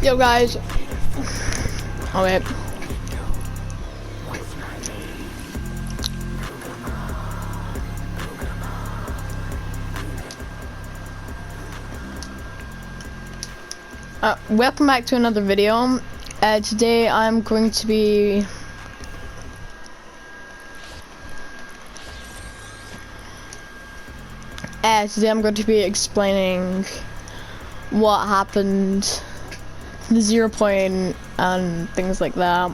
Yo guys. Oh wait. Welcome back to another video. Today I'm going to be explaining what happened, the 0 point and things like that.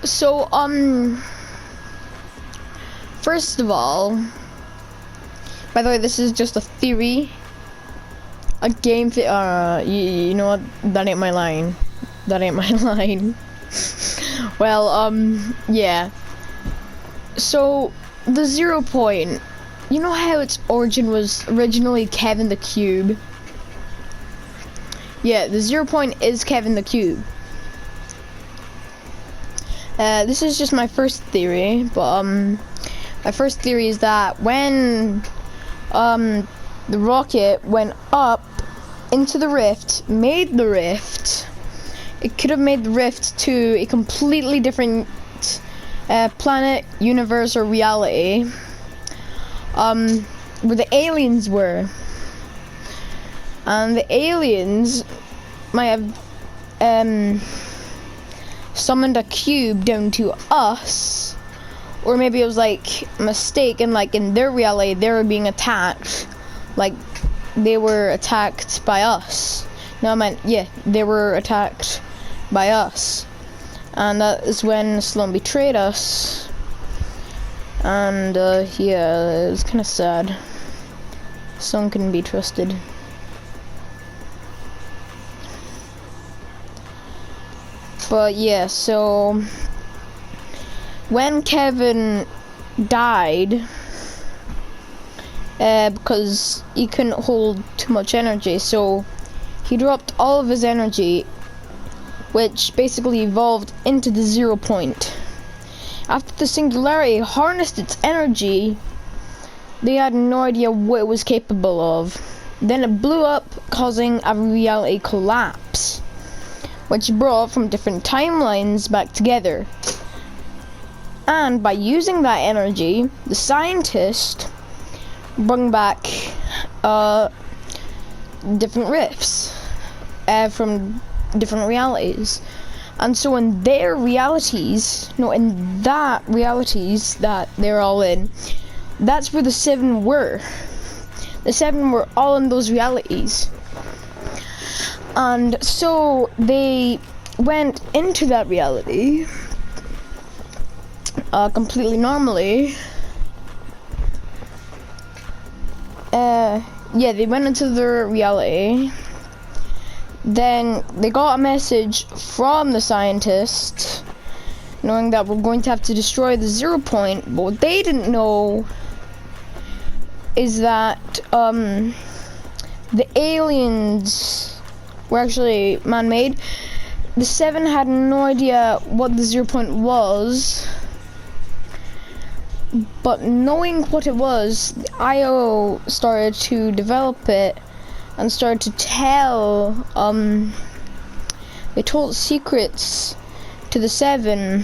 So first of all, by the way, this is just a theory, a game you know what, that ain't my line, well, yeah, so the 0 point, you know how its origin was originally Kevin the Cube? Yeah, the 0 point is Kevin the Cube. This is just my first theory, but my first theory is that when the rocket went up into the rift, made the rift, it could have made the rift to a completely different planet, universe, or reality, where the aliens were, and the aliens might have summoned a cube down to us, or maybe it was like a mistake, and like in their reality they were being attacked, like they were attacked by us. No, I meant, yeah, they were attacked by us, and that is when Sloan betrayed us. And yeah, it was kind of sad. Sloan couldn't be trusted. But yeah, so when Kevin died, because he couldn't hold too much energy, so he dropped all of his energy, which basically evolved into the 0 point. After the singularity harnessed its energy, they had no idea what it was capable of. Then it blew up, causing a reality collapse, which brought from different timelines back together. And by using that energy, the scientist brought back different rifts from different realities. And so in their realities, in that realities that they're all in, that's where the 7 were. The 7 were all in those realities. And so they went into that reality completely normally. Yeah, they went into their reality. Then they got a message from the scientist, knowing that we're going to have to destroy the 0 point. But what they didn't know is that the aliens were actually man-made. The 7 had no idea what the 0 point was, but knowing what it was, the IO started to develop it and started to tell, they told secrets to the 7.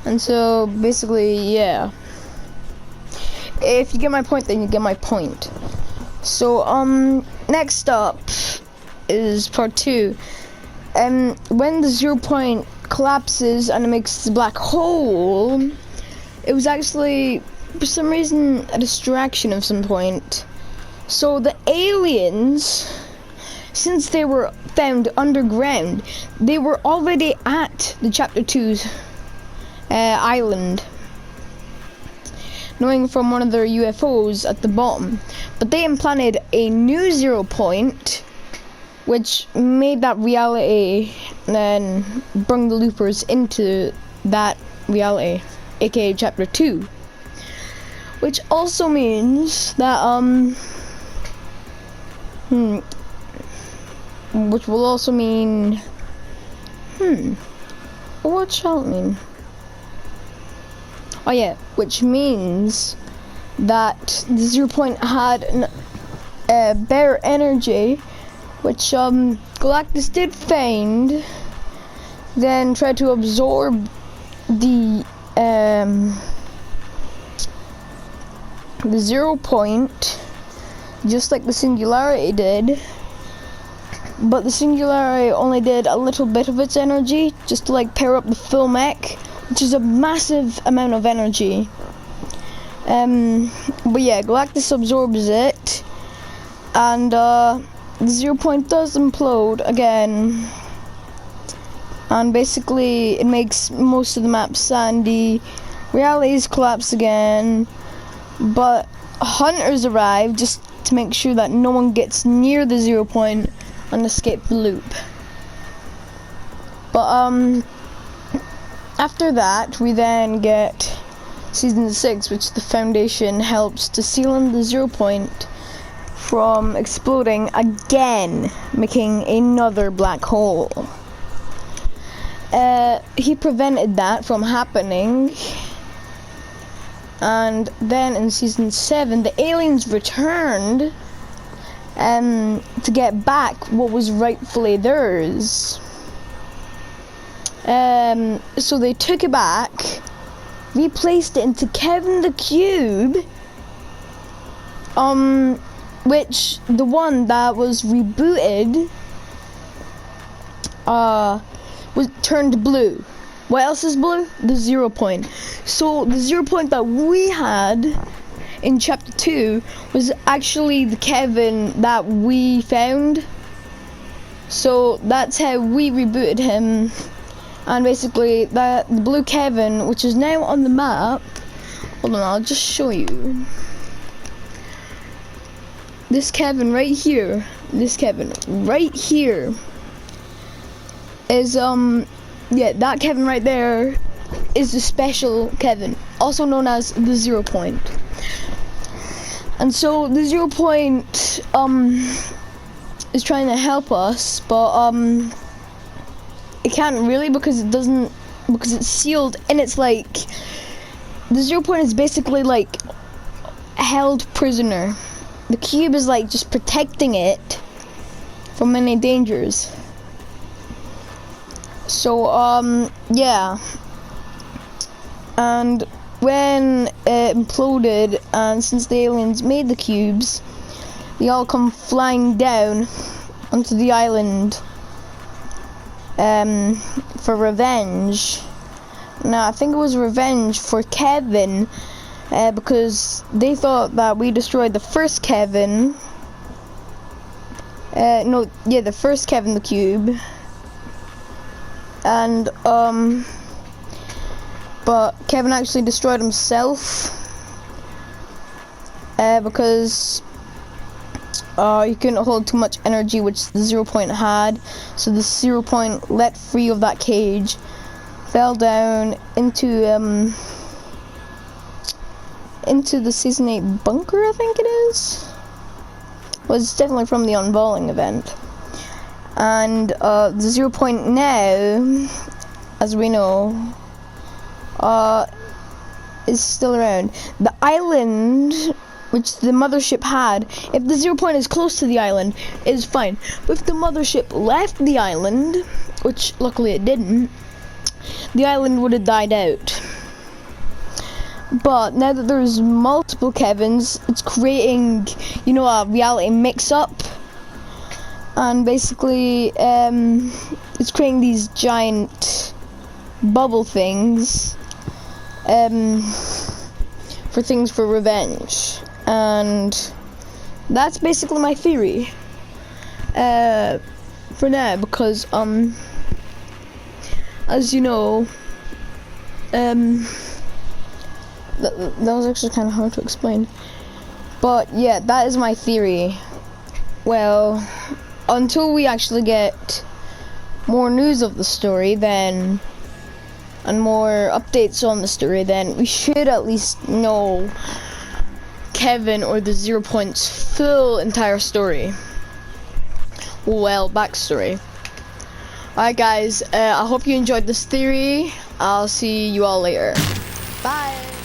And so basically, yeah, if you get my point, then you get my point. So next up is part 2. When the 0 point collapses and it makes the black hole, it was actually, for some reason, a distraction of some point. So the aliens, since they were found underground, they were already at the chapter 2's island, knowing from one of their UFOs at the bottom. But they implanted a new 0 point, which made that reality, and then bring the loopers into that reality, aka chapter 2. Which also means that which will also mean what shall it mean? Oh yeah, which means that the 0 point had better energy which Galactus did find, then tried to absorb the 0 point, just like the Singularity did. But the Singularity only did a little bit of its energy, just to like pair up the full mech, which is a massive amount of energy. But yeah, Galactus absorbs it, and the 0 point does implode again. And basically, it makes most of the map sandy. Realities collapse again, but hunters arrive just to make sure that no one gets near the 0 point and escape the loop. But after that, we then get Season 6, which the Foundation helps to seal in the 0 point from exploding again, making another black hole. He prevented that from happening, and then in Season 7 the aliens returned to get back what was rightfully theirs. So they took it back, replaced it into Kevin the Cube, which the one that was rebooted was turned blue. What else is blue? The 0 point. So the 0 point that we had in chapter 2 was actually the Kevin that we found. So that's how we rebooted him. And basically the blue Kevin, which is now on the map, hold on, I'll just show you. This Kevin right here, is yeah, that Kevin right there is the special Kevin, also known as the 0 point. And so the 0 point is trying to help us, but it can't really, because it's sealed, and it's like the 0 point is basically like held prisoner. The cube is like just protecting it from any dangers. So yeah, and when it imploded, and since the aliens made the cubes, they all come flying down onto the island for revenge. Now I think it was revenge for Kevin, because they thought that we destroyed the first Kevin. The first Kevin the Cube. And but Kevin actually destroyed himself because he couldn't hold too much energy, which the 0 point had. So the 0 point let free of that cage, fell down into the Season 8 bunker, I think it is. Well, it's definitely from the unveiling event. And the 0 point now, as we know, is still around. The island, which the mothership had, if the 0 point is close to the island, is fine. But if the mothership left the island, which luckily it didn't, the island would have died out. But now that there's multiple Kevins, it's creating, a reality mix-up. And basically, it's creating these giant bubble things for things for revenge. And that's basically my theory for now, because as you know, that was actually kind of hard to explain, but yeah, that is my theory. Well, until we actually get more news of the story, then, and more updates on the story, then we should at least know Kevin or the 0 point's full entire story. Well, backstory. Alright guys, I hope you enjoyed this theory. I'll see you all later. Bye!